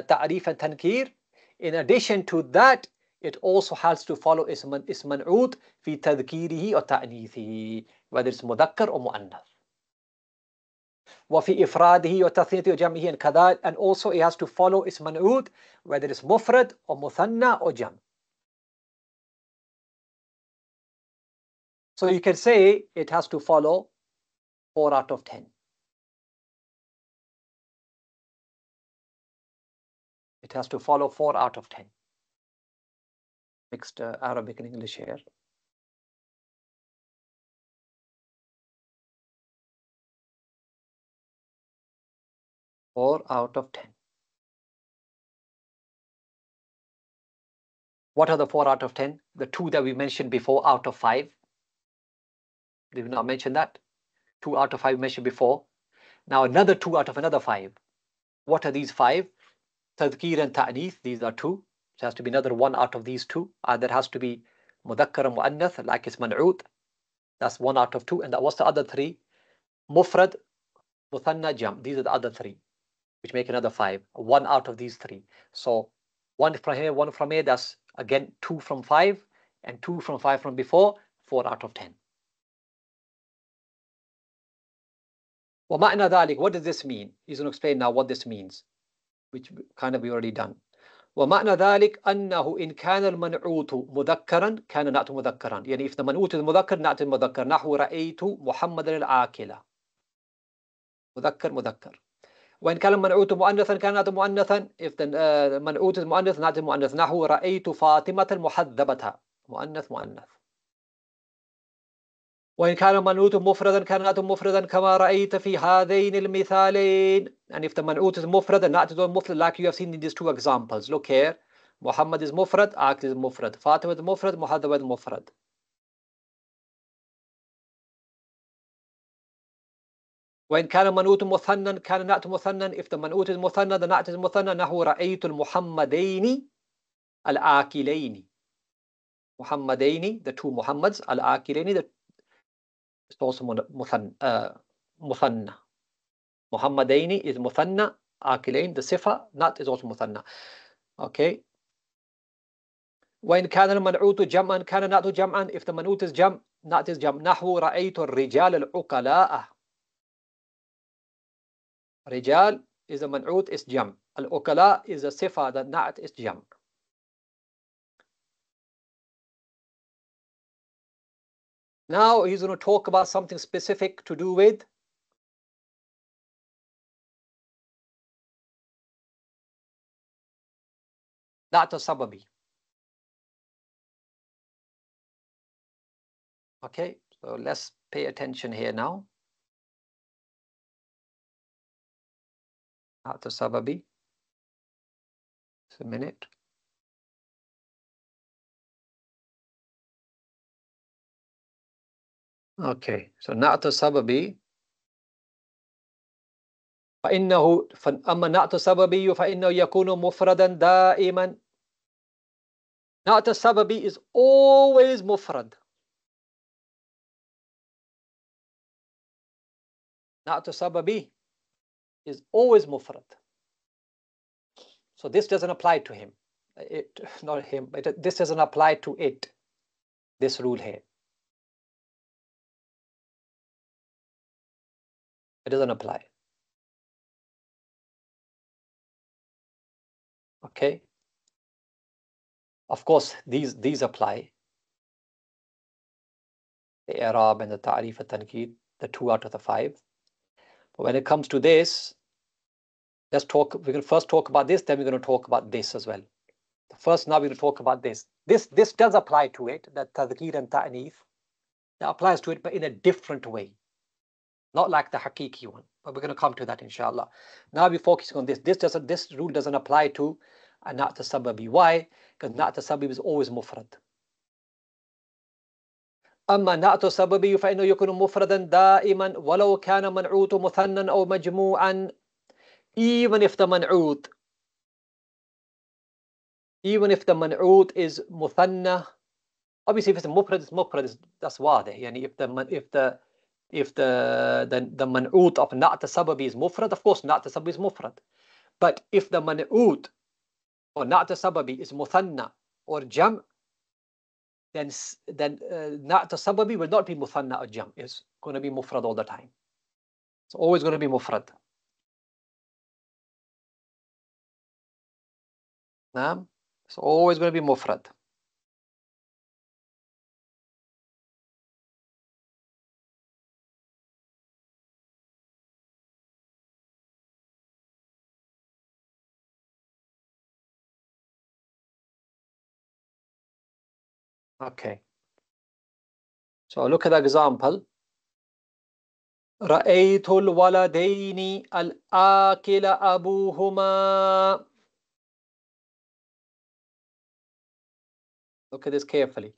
ta'rif and tankir. In addition to that, it also has to follow ism man'ut fi tadhkirihi or ta'nithihi, whether it's mudhakkar or mu'annath. Wa fi ifradihi or tathniyati or jam'ihi and kadhal, and also it has to follow ism man'ut, whether it's mufrad or muthanna or jam'. So you can say it has to follow 4 out of 10. It has to follow 4 out of 10. Mixed Arabic and English here. Four out of 10. What are the 4 out of 10? The 2 that we mentioned before, out of 5. Did we not mention that? 2 out of 5 mentioned before. Now another 2 out of another 5. What are these 5? Tadhkir and ta'nith, these are 2. It has to be another 1 out of these 2. Either has to be mudhakkar and mu'annath, like it's man'ut. That's 1 out of 2. And what's the other 3? Mufrad, muthanna, jam. These are the other 3, which make another 5. 1 out of these 3. So 1 from here, 1 from here, that's again 2 from 5, and 2 from 5 from before, 4 out of 10. وَمَعْنَى ذَلِكَ, what does this mean? He's going to explain now what this means, which kind of we already done. وَمَعْنَى ذَلِكَ أَنَّهُ إِنْ كَانَ الْمَنْعُوتُ مُذَكَّرًا كَانَ نَعْتُ مُذَكَّرًا. يعني if the man'ut is مذكر, نعت المذكر. نحو رأيت محمدا العاقلة. مذكر مذكر. وإن كان المنعوت مؤنثا كان نعت مؤنثا. If the man'ut is مؤنث, نعت مؤنث. نحو رأيت فاطمة المحذبة. مؤنث مؤنث. وإن كان المنعوت مفردا كان نعت مفردا كما رأيت في هذين المثالين. And if the man'ut is mufrad, and na'at is mufrad, like you have seen in these 2 examples. Look here. Muhammad is mufrad, Aqil is mufrad. Fatima is mufrad, Muhaddaba is mufrad. وإن كان المنعوت مثنى كان نعت مثنى. If the man'ut is مثنى, the na'at is مثنى. نحو رأيت المحمدين الآكلين. محمدين, the 2 Muhammads, الآكلين, it's also مثنى. محمدين is مثنى, آكلين, the sifa, not is also مثنى. Okay. وإن كان المنعوت جمعا كان نعت جمعا. If the man'ut is jam', na'at is jam'. نحو رأيت الرجال العقلاء. رجال is a man'ut, is jam'. Al-Uqala is a sifa, the na'at is jam'. Now he's going to talk about something specific to do with na'at al-sababi. Okay, so let's pay attention here now. Na'at al-sababi. Just a minute. Okay, so na'at al-sababi. فإنه أما نعت السببي فإنه يكون مفردا دائما. نعت السببي is always mufrad. نعت السببي is always mufrad. So this doesn't apply to him. Not him, but this doesn't apply to it. This rule here. It doesn't apply. Okay. Of course, these apply. The i'rab and the ta'rif and tankid, the 2 out of the 5. But when it comes to this, Let's talk. We're going to first talk about this, then we're going to talk about this as well. First, now we're going to talk about this. This does apply to it, that tadhkir and ta'nif. That applies to it, but in a different way. Not like the hakiki one. But we're going to come to that, inshallah. Now we're focusing on this. This rule doesn't apply to a na'at sababi. Why? Because na'at sababi is always mufrad. أما نعت السببي فإنه يكون مفردا دائما ولو كان منعوت مثنى أو مجموعا. Even if the man'ut is muthanna, obviously if it's mufrad, it's mufrad, that's wadih. Yani if the man'ut of na'at sababi is mufrad, of course na'at sababi is mufrad. But if the man'ut or na'at sababi is muthanna or jam', then na'at sababi will not be muthanna or jam'. It's going to be mufrad all the time. It's always going to be mufrad. Naam. It's always going to be mufrad. Okay. So look at the example. رأيت الولدين الآكل أبوهما. Look at this carefully.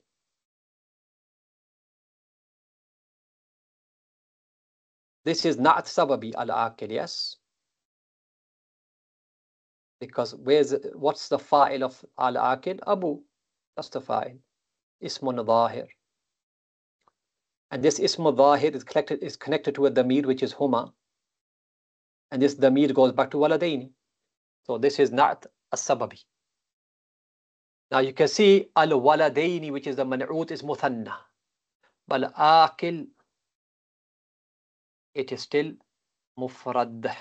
This is na'at sababi al-akil, yes? Because what's the fa'il of al-akil? Abu. That's the fa'il. Ismun dhahir. And this ismun dhahir is connected to a damir, which is huma. And this damir goes back to waladaini. So this is na'at as-sababi. Now you can see al-waladaini, which is the man'ut, is muthanna. But al-akil, it is still mufrad.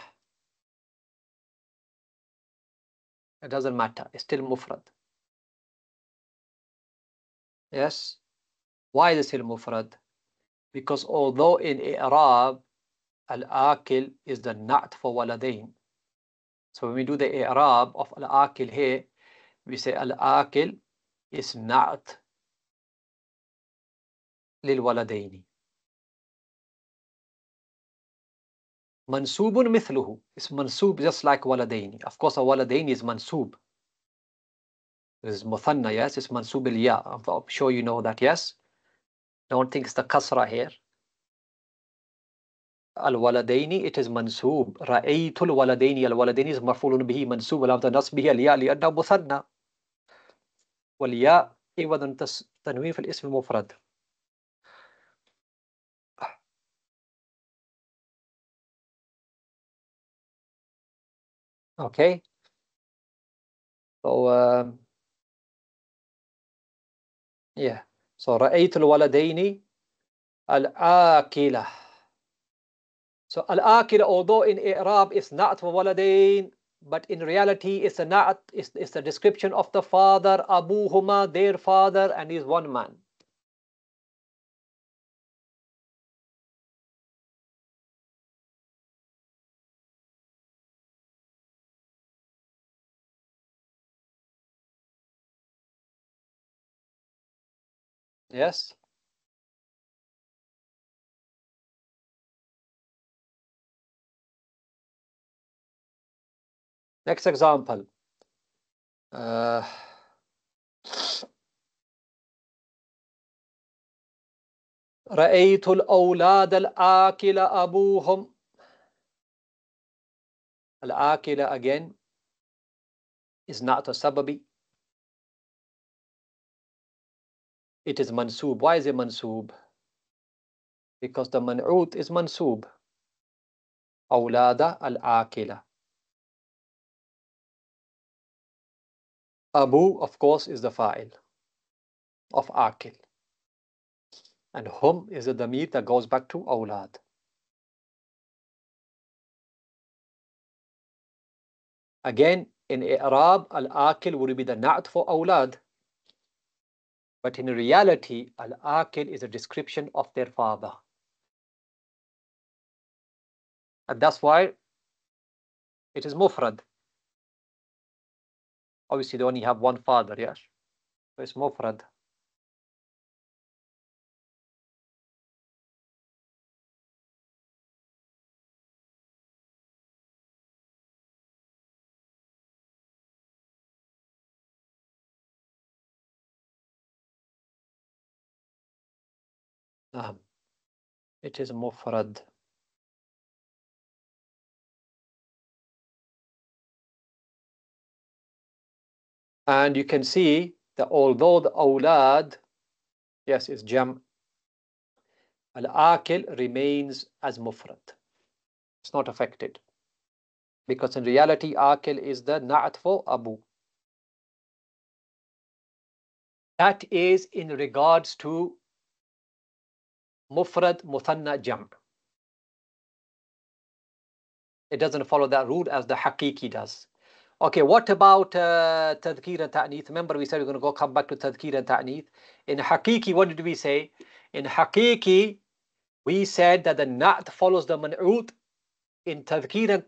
It doesn't matter. It's still mufrad. Yes. Why is it still mufrad? Because although in i'rab al-akil is the na'at for waladain. So when we do the i'rab of al-akil here, we say al-akil is na'at lil waladaini. Mansubun mithluhu. It's mansub just like waladaini. Of course, a waladaini is mansub. This is muthanna, yes. It's mansub al-ya. I'm sure you know that, yes. Don't think it's the kasra here. Al-waladaini, it is mansub. Ra'aytul waladaini. Al-waladaini is maf'ulun bihi mansub. Alamta nasbihi al-ya li'anna muthanna. Wal-ya iwadan tanween fil ism mufrad. Okay. So, yeah. So, ra'aytul waladaini al-akila. So, al-akila, although in i'rab is na'at for waladain, but in reality it's a na'at, it's the description of the father, abuhuma, their father, and he's one man. Yes. Next example. رأيت الأولاد الآكل أبوهم. Al-akila again is not a sababi. It is mansub. Why is it mansub? Because the man'ut is mansub. Awlada al-akila. Abu, of course, is the fa'il of akil. And hum is the damir that goes back to awlad. Again, in i'rab, al-akil would be the na'at for awlad. But in reality, al-akil is a description of their father. And that's why It is mufrad. Obviously, they only have one father, yes? So it's mufrad. It is mufrad. And you can see that although the awlad, yes, is jam, al-akil remains as mufrad. It's not affected. Because in reality, akil is the na'at for abu. That is in regards to mufrad, muthanna, jam. It doesn't follow that rule as the haqiqi does. Okay, what about tadhkir and ta'neeth? Remember we said we're going to come back to tadhkir and ta'neeth. In haqiqi, what did we say? In haqiqi, we said that the na'at follows the man'ut in tadhkir and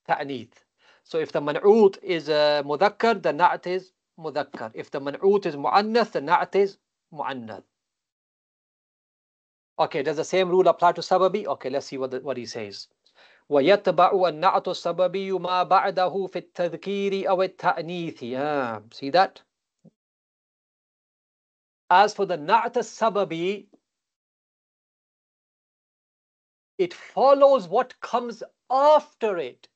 ta'neeth. So if the man'ut is mudhakkar, the na'at is mudhakkar. If the man'ut is mu'annath, the na'at is mu'annath. Okay, does the same rule apply to sababi? Okay, let's see what he says. ويتبع النعت السببي ما بعده في التذكير أو التأنيث. See that? As for the na'at al-sababi, it follows what comes after it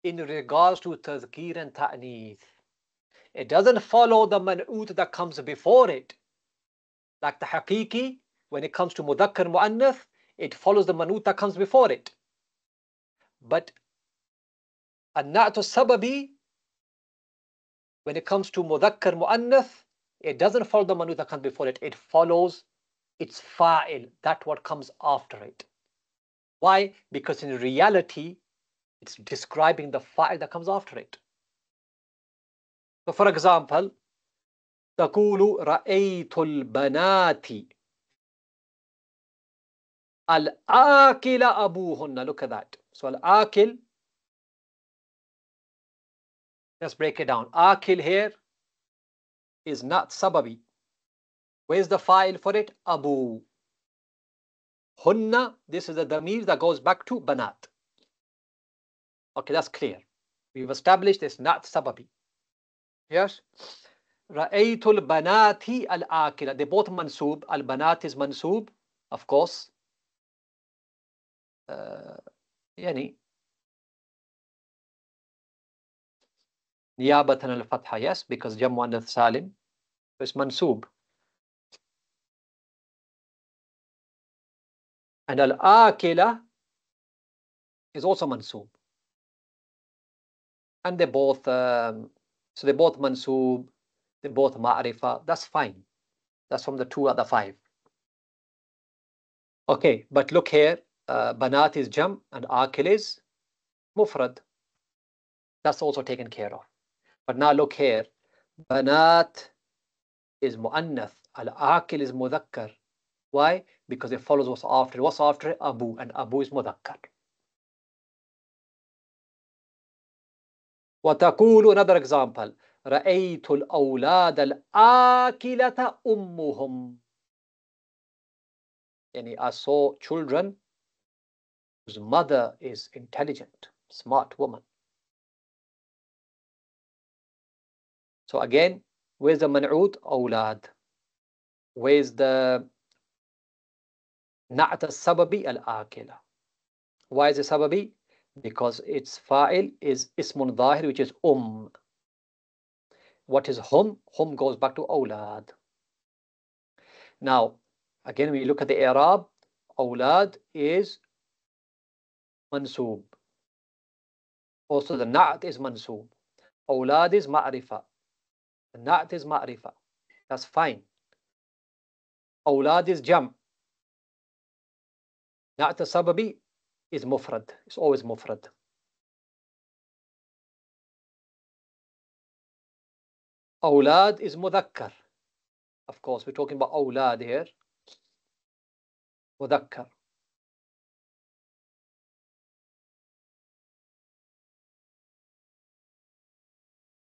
in regards to tadhkir and ta'neeth. It doesn't follow the man'ut that comes before it. Like the haqiqi, when it comes to mudhakkar mu'annath, it follows the man'ut that comes before it. But an-na'at al-sababi, when it comes to mudhakkar mu'annath, it doesn't follow the man'ut that comes before it. It follows its fa'il, that what comes after it. Why? Because in reality, it's describing the fa'il that comes after it. So for example, تقول رأيت البنات الآكل أبوهن. Look at that. So al-akil, let's break it down. Akil here is not sababi. Where's the fa'il for it? Abu. Hunna, this is a damir that goes back to banat. Okay, that's clear. We've established it's not sababi. Yes? Ra'aytul banati al-akila. They're both mansoob. Al-banat is mansoob, of course. Yani niyabatan al-fatha, yes, because jam muannath salim. So it's mansoob. And al-akila is also mansoob. And they're both, so they're both mansoob, they're both ma'rifa. That's fine. That's from the 2 other 5. Okay, but look here, banat is jam and akil is mufrad. That's also taken care of. But now look here, banat is mu'annath, al-akil is mudhakkar. Why? Because it follows what's after it. What's after it? Abu, and Abu is mudhakkar. وتقول, another example, رأيت الأولاد الآكلة أمهم. Yani I saw children whose mother is intelligent, smart woman. So again, where's the man'ut? Awlad. Where's the na'at al-sababi? Al-akila. Why is it sababi? Because its fa'il is ismun dhahir, which is What is hum? Hum goes back to awlad. Now, again, when you look at the i'rab, awlad is mansoob. Also, the na'at is mansoob. Awlad is ma'rifa. The na'at is ma'rifa. That's fine. Awlad is jam. Na'at al-sababi is mufrad. It's always mufrad. Awlad is mudhakkar. Of course, we're talking about awlad here. Mudhakkar.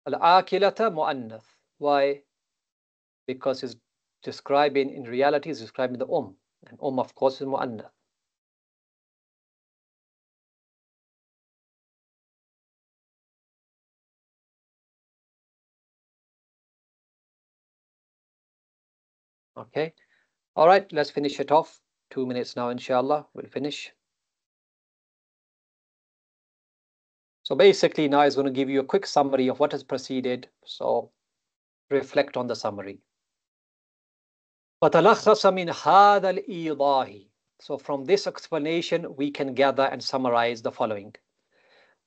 Al-Akilata mu'annath. Why? Because it's describing, in reality, it's describing the and of course is mu'annath. Okay, all right, let's finish it off. 2 minutes now, inshallah, we'll finish. So basically now it's going to give you a quick summary of what has preceded, so reflect on the summary. وَتَلَخَّصَ مِنْ هَذَا الْإِيضَاحِ. So from this explanation we can gather and summarize the following.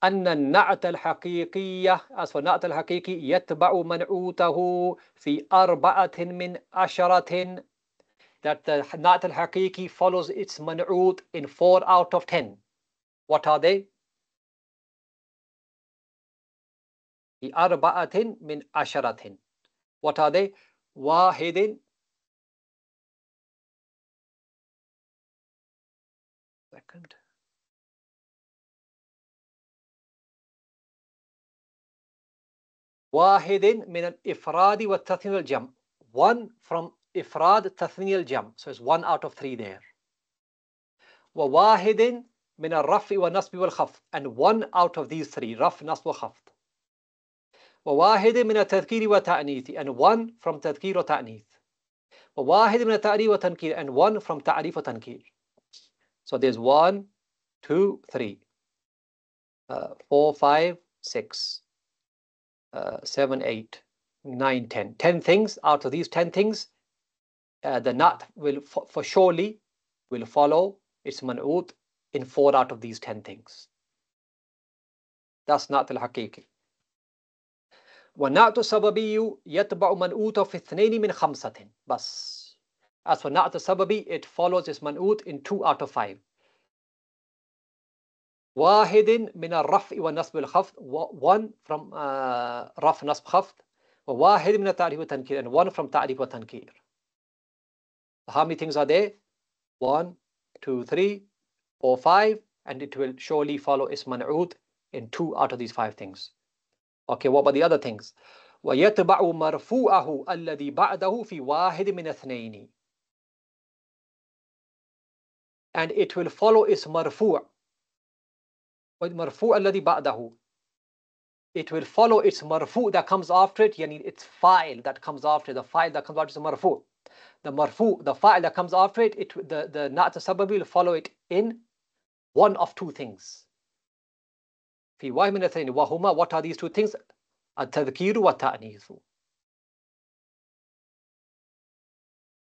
أن النعت الحقيقية, as for نعت الحقيقي, يتبع منعوته في 4 من 10. That the نعت الحقيقي follows its man'ut in 4 out of 10. What are they? في 4 من 10. What are they? واحد. Second. واحد من الإفراد والتثنية والجمع. 1 from إفراد تثنية الجمع. So it's 1 out of 3 there. وواحد من الرفع والنصب والخفض. And 1 out of these 3. رفع نصب وخفض. وواحد من التذكير والتأنيث. And 1 from تذكير وتأنيث. وواحد من التعريف وتنكير. And 1 from تعريف وتنكير. So there's 1, 2, 3, 4, 5, 6, 7, 8, 9, 10. 10 things. Out of these 10 things, the nat will for surely will follow its man'ut in 4 out of these 10 things. That's nat al-haqiqi. وَنَعْتُ السَّبَبِيُّ يَتْبَعُ مَنْعُوتَهُ فِي 2 من 5. بس. As for na'at al-sababi, it follows its man'ut in 2 out of 5. واحد من الرفع والنصب والخفض. 1 from رفع نصب خفض. وواحد من التعريف والتنكير. And 1 from تعريف وتنكير. How many things are there? 1, 2, 3, 4, 5, and it will surely follow its man'ut in 2 out of these 5 things. Okay, what about the other things? وَيَتْبَعُ مَرْفُوعَهُ الَّذِي بَعْدَهُ فِي وَاحِدٍ مِنَ 2. And it will follow its marfu'. وَالْمَرْفُوعَ الَّذِي بَعْدَهُ. It will follow its marfu' that comes after it, yani its fa'il that comes after it. The fa'il that comes after it is marfu'. The marfu', the fa'il that comes after it, the na'at al-sababi will follow it in 1 of 2 things. في واحد من 2. وهما, what are these 2 things? التذكير والتأنيث.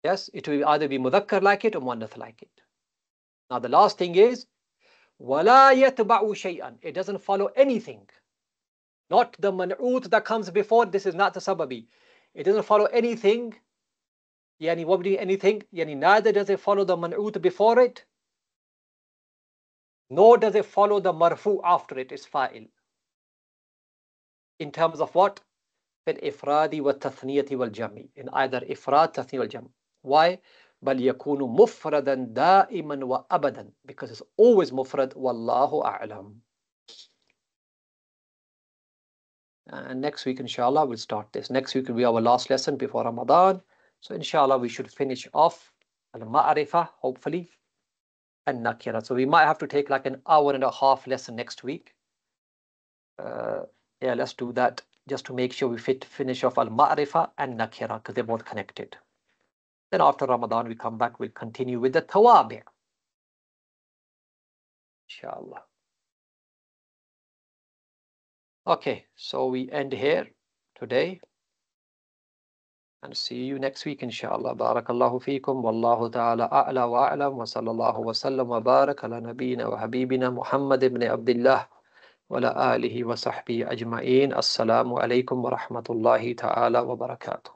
Yes, it will either be mudhakkar like it or muannath like it. Now the last thing is وَلَا يَتْبَعُ شَيْئًا. It doesn't follow anything. Not the man'ut that comes before. This is not the sababi. It doesn't follow anything. Yani what do anything? Yani neither does it follow the man'ut before it, nor does it follow the marfu after it is fa'il. In terms of what? In ifradi wa tathniyati wal jami. In either ifrad, tathniya wal jam. Why? بل يكون مفردا دائما وأبدا. Because it's always mufrad. Wallahu a'lam. And next week, inshallah, we'll start this. Next week will be our last lesson before Ramadan. So inshallah, we should finish off al-ma'rifah, hopefully, and nakira. So we might have to take like an 1.5 hour lesson next week. Yeah, let's do that just to make sure we finish off al-ma'rifah and nakira because they're both connected. Then after Ramadan, we come back, we'll continue with the tawabi'. Inshallah. Okay, so we end here today. And see you next week, inshallah. Barakallahu feekum. Wallahu ta'ala a'la wa a'lam. Wa sallallahu wa sallam wa barak ala nabiyyina wa habibina Muhammad ibn Abdullah wa ala alihi wa sahbihi ajma'in. Assalamu alaikum wa rahmatullahi ta'ala wa barakatuh.